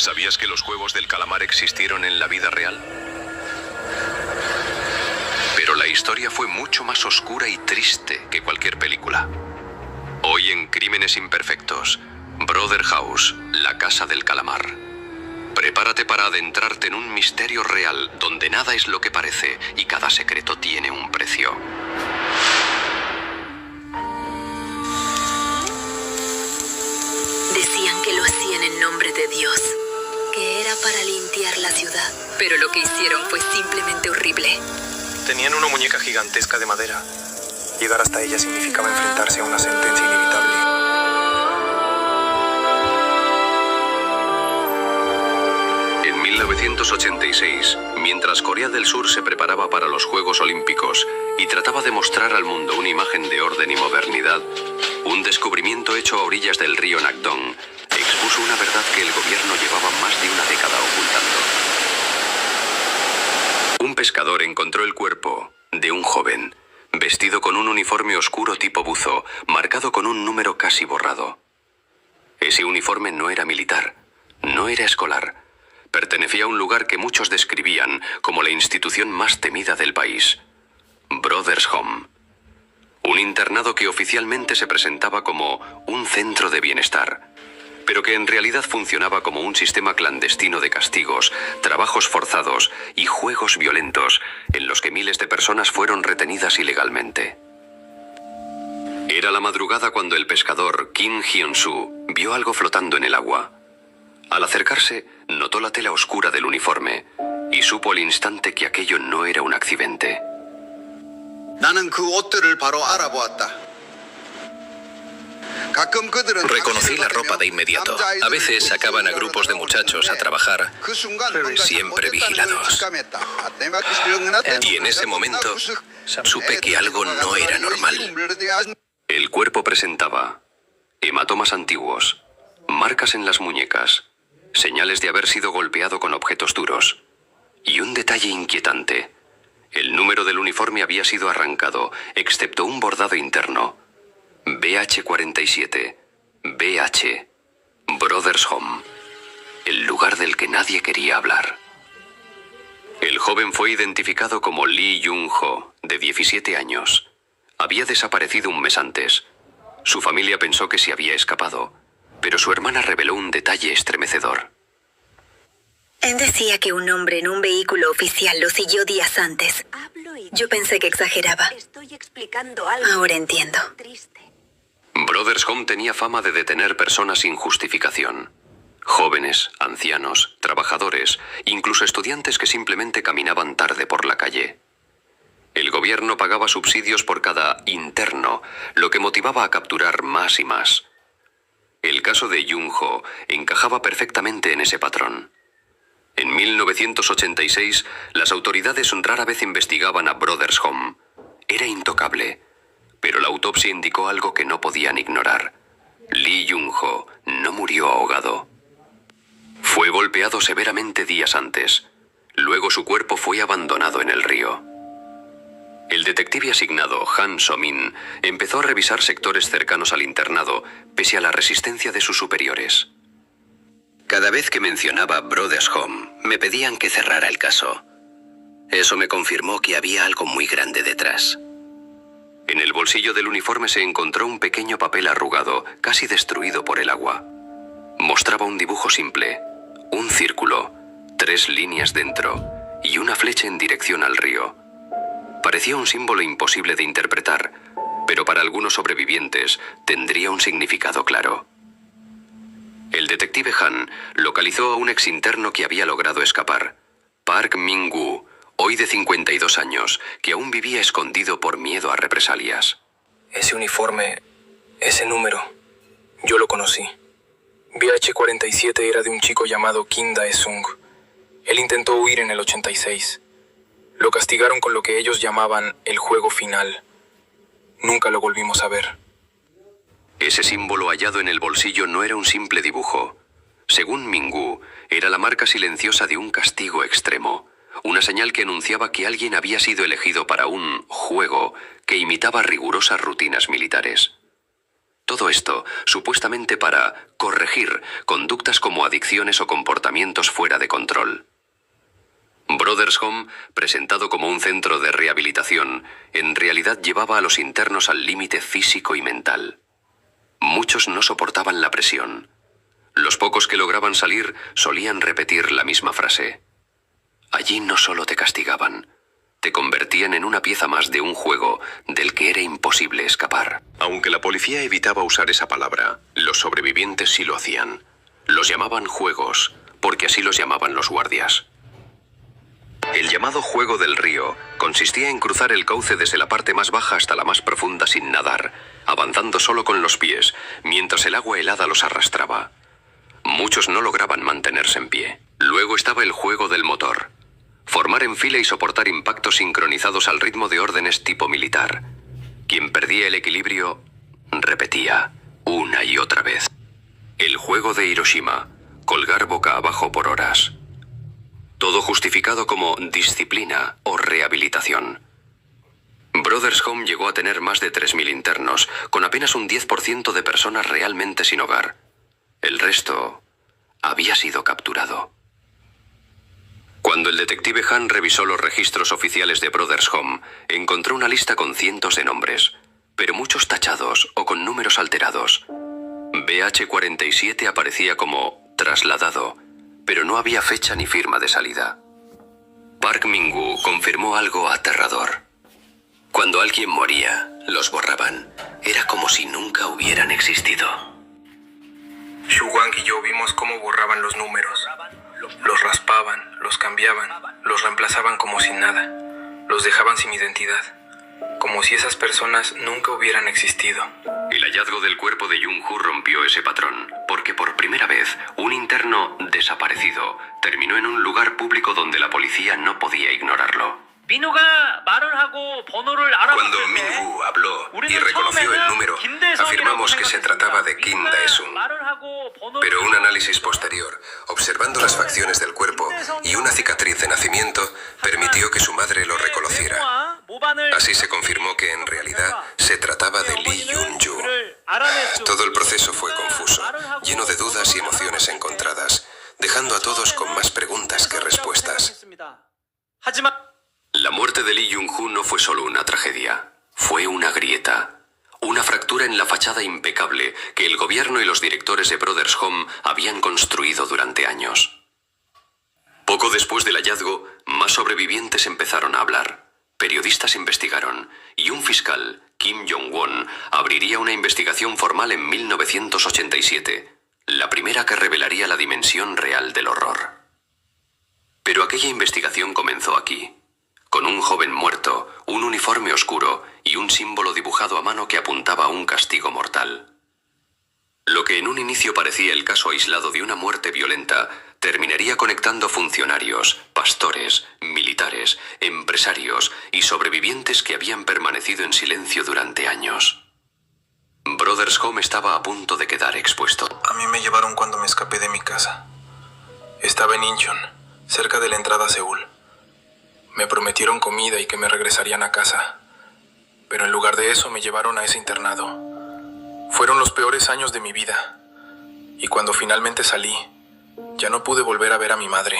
¿Sabías que los juegos del calamar existieron en la vida real? Pero la historia fue mucho más oscura y triste que cualquier película. Hoy en Crímenes Imperfectos, Brother House, la casa del calamar. Prepárate para adentrarte en un misterio real donde nada es lo que parece y cada secreto tiene un precio. Decían que lo hacían en nombre de Dios, que era para limpiar la ciudad, pero lo que hicieron fue simplemente horrible. Tenían una muñeca gigantesca de madera. Llegar hasta ella significaba enfrentarse a una sentencia inevitable. En 1986, mientras Corea del Sur se preparaba para los Juegos Olímpicos y trataba de mostrar al mundo una imagen de orden y modernidad, un descubrimiento hecho a orillas del río Nakdong expuso una verdad que el gobierno llevaba más de una década ocultando. Un pescador encontró el cuerpo de un joven, vestido con un uniforme oscuro tipo buzo, marcado con un número casi borrado. Ese uniforme no era militar, no era escolar. Pertenecía a un lugar que muchos describían como la institución más temida del país, Brothers Home. Un internado que oficialmente se presentaba como un centro de bienestar, pero que en realidad funcionaba como un sistema clandestino de castigos, trabajos forzados y juegos violentos en los que miles de personas fueron retenidas ilegalmente. Era la madrugada cuando el pescador Kim Hyun-soo vio algo flotando en el agua. Al acercarse, notó la tela oscura del uniforme y supo al instante que aquello no era un accidente. Reconocí la ropa de inmediato. A veces sacaban a grupos de muchachos a trabajar, siempre vigilados. Y en ese momento supe que algo no era normal. El cuerpo presentaba hematomas antiguos, marcas en las muñecas, señales de haber sido golpeado con objetos duros. Y un detalle inquietante. El número del uniforme había sido arrancado, excepto un bordado interno. BH-47. BH. Brothers Home. El lugar del que nadie quería hablar. El joven fue identificado como Lee Jung-ho, de 17 años. Había desaparecido un mes antes. Su familia pensó que se había escapado, pero su hermana reveló un detalle estremecedor. Él decía que un hombre en un vehículo oficial lo siguió días antes. Yo pensé que exageraba. Ahora entiendo. Brothers Home tenía fama de detener personas sin justificación. Jóvenes, ancianos, trabajadores, incluso estudiantes que simplemente caminaban tarde por la calle. El gobierno pagaba subsidios por cada interno, lo que motivaba a capturar más y más. El caso de Jung-ho encajaba perfectamente en ese patrón. En 1986, las autoridades rara vez investigaban a Brothers Home. Era intocable, pero la autopsia indicó algo que no podían ignorar. Lee Jung-ho no murió ahogado. Fue golpeado severamente días antes. Luego su cuerpo fue abandonado en el río. El detective asignado, Han So-min, empezó a revisar sectores cercanos al internado, pese a la resistencia de sus superiores. Cada vez que mencionaba Brothers Home, me pedían que cerrara el caso. Eso me confirmó que había algo muy grande detrás. En el bolsillo del uniforme se encontró un pequeño papel arrugado, casi destruido por el agua. Mostraba un dibujo simple, un círculo, 3 líneas dentro y una flecha en dirección al río. Parecía un símbolo imposible de interpretar, pero para algunos sobrevivientes tendría un significado claro. El detective Han localizó a un exinterno que había logrado escapar, Park Min-woo, hoy de 52 años, que aún vivía escondido por miedo a represalias. Ese uniforme, ese número, yo lo conocí. BH-47 era de un chico llamado Kim Dae-sung. Él intentó huir en el 86. Lo castigaron con lo que ellos llamaban el juego final. Nunca lo volvimos a ver. Ese símbolo hallado en el bolsillo no era un simple dibujo. Según Min-woo, era la marca silenciosa de un castigo extremo. Una señal que anunciaba que alguien había sido elegido para un juego que imitaba rigurosas rutinas militares. Todo esto, supuestamente para corregir conductas como adicciones o comportamientos fuera de control. Brothers Home, presentado como un centro de rehabilitación, en realidad llevaba a los internos al límite físico y mental. Muchos no soportaban la presión. Los pocos que lograban salir solían repetir la misma frase. Allí no solo te castigaban, te convertían en una pieza más de un juego del que era imposible escapar. Aunque la policía evitaba usar esa palabra, los sobrevivientes sí lo hacían. Los llamaban juegos, porque así los llamaban los guardias. El llamado juego del río consistía en cruzar el cauce desde la parte más baja hasta la más profunda sin nadar, avanzando solo con los pies, mientras el agua helada los arrastraba. Muchos no lograban mantenerse en pie. Luego estaba el juego del motor. Formar en fila y soportar impactos sincronizados al ritmo de órdenes tipo militar. Quien perdía el equilibrio, repetía, una y otra vez. El juego de Hiroshima, colgar boca abajo por horas. Todo justificado como disciplina o rehabilitación. Brothers Home llegó a tener más de 3.000 internos, con apenas un 10% de personas realmente sin hogar. El resto había sido capturado. Cuando el detective Han revisó los registros oficiales de Brothers Home, encontró una lista con cientos de nombres, pero muchos tachados o con números alterados. BH-47 aparecía como trasladado, pero no había fecha ni firma de salida. Park Min-woo confirmó algo aterrador. Cuando alguien moría, los borraban. Era como si nunca hubieran existido. Shu-wang y yo vimos cómo borraban los números. Los raspaban, los cambiaban, los reemplazaban como sin nada. Los dejaban sin identidad. Como si esas personas nunca hubieran existido. El hallazgo del cuerpo de Jung-Hoo rompió ese patrón, porque por primera vez un interno desaparecido terminó en un lugar público donde la policía no podía ignorarlo. Cuando Min-woo habló y reconoció el número, afirmamos que se trataba de Kim Dae-sung. Pero un análisis posterior, observando las facciones del cuerpo y una cicatriz de nacimiento, permitió que su madre lo reconociera. Así se confirmó que en realidad se trataba de Lee Yun-ju. Todo el proceso fue confuso, lleno de dudas y emociones encontradas, dejando a todos con más preguntas que respuestas. La muerte de Lee Jung-hoo no fue solo una tragedia, fue una grieta, una fractura en la fachada impecable que el gobierno y los directores de Brothers Home habían construido durante años. Poco después del hallazgo, más sobrevivientes empezaron a hablar, periodistas investigaron, y un fiscal, Kim Jong-won, abriría una investigación formal en 1987, la primera que revelaría la dimensión real del horror. Pero aquella investigación comenzó aquí, con un joven muerto, un uniforme oscuro y un símbolo dibujado a mano que apuntaba a un castigo mortal. Lo que en un inicio parecía el caso aislado de una muerte violenta, terminaría conectando funcionarios, pastores, militares, empresarios y sobrevivientes que habían permanecido en silencio durante años. Brothers Home estaba a punto de quedar expuesto. A mí me llevaron cuando me escapé de mi casa. Estaba en Incheon, cerca de la entrada a Seúl. Me prometieron comida y que me regresarían a casa. Pero en lugar de eso me llevaron a ese internado. Fueron los peores años de mi vida. Y cuando finalmente salí, ya no pude volver a ver a mi madre.